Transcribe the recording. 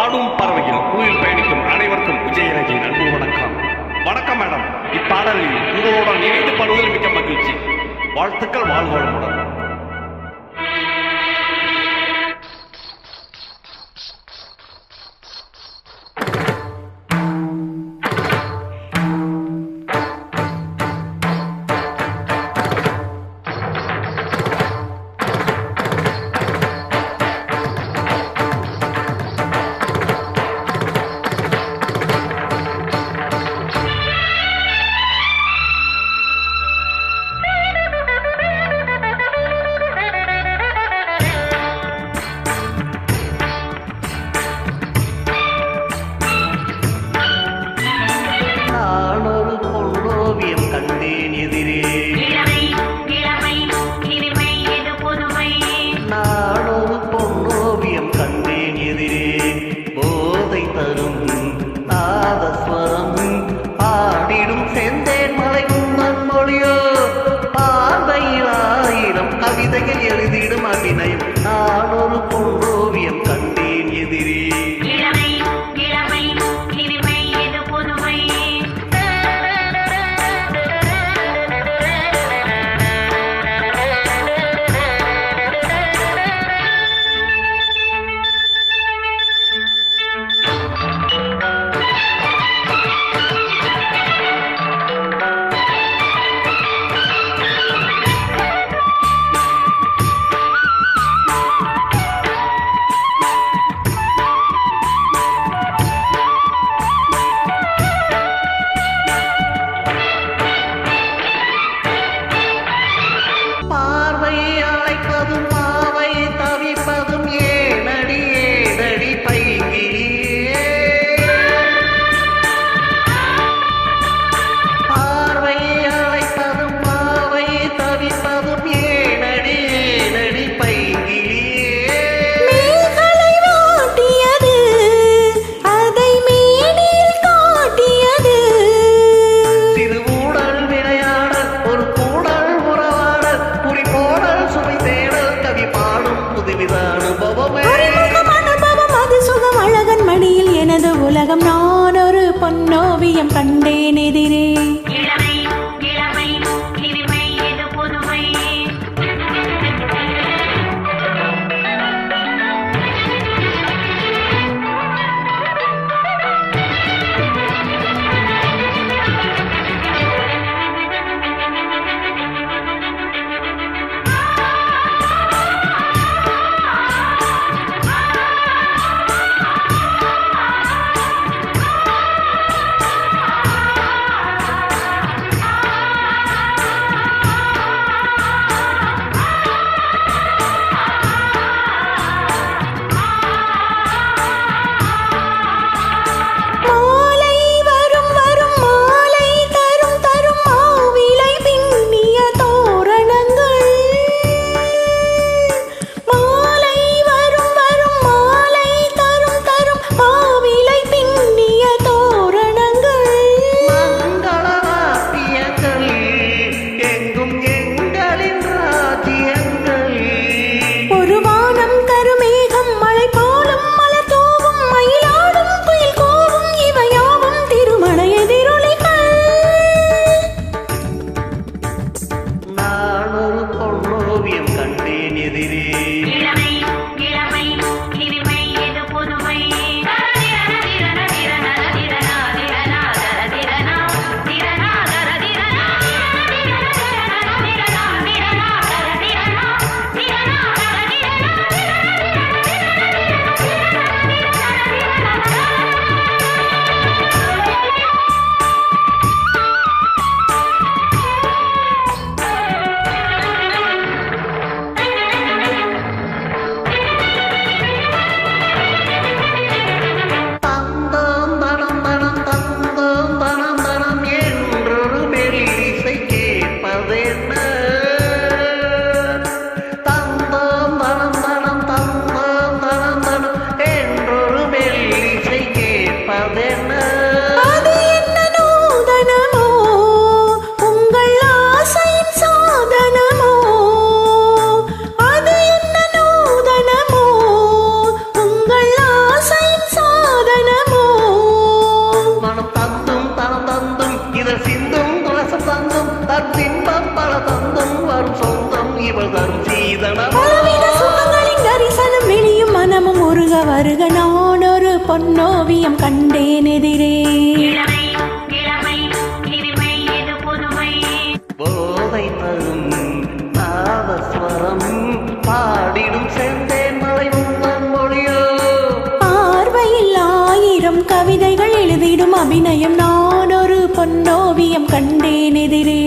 பாடும் பறவையில் குயில் பயணிக்கும் அனைவருக்கும் விஜயராஜின் அன்பு வணக்கம். வணக்கம் மேடம். இப்பாடலில் உங்களுடன் இணைந்து பாடுவதில் மிக்க மகிழ்ச்சி. வாழ்த்துக்கள். வாழ்வளமுடன். கவிதைகள் எழுதிடும் அபிநயம். நான் ஒரு பொன்னோவியம் கண்டேன் எதிரே. இவள் தரும் சீதனம் பலவித சுகங்களின் தரிசனம் வெளியும் மனமும் உருக வருக நான் ஒரு பொன்னோவியம் கண்டேன் எதிரே போதை தரும் நாதஸ்வரம் பாடிடும் செந்தேன் மலை உங்கள் மொழியோ பார்வையில் ஆயிரம் கவிதைகள் எழுதிடும் அபிநயம் நான் ஒரு பொன்னோவியம் கண்டேன் எதிரே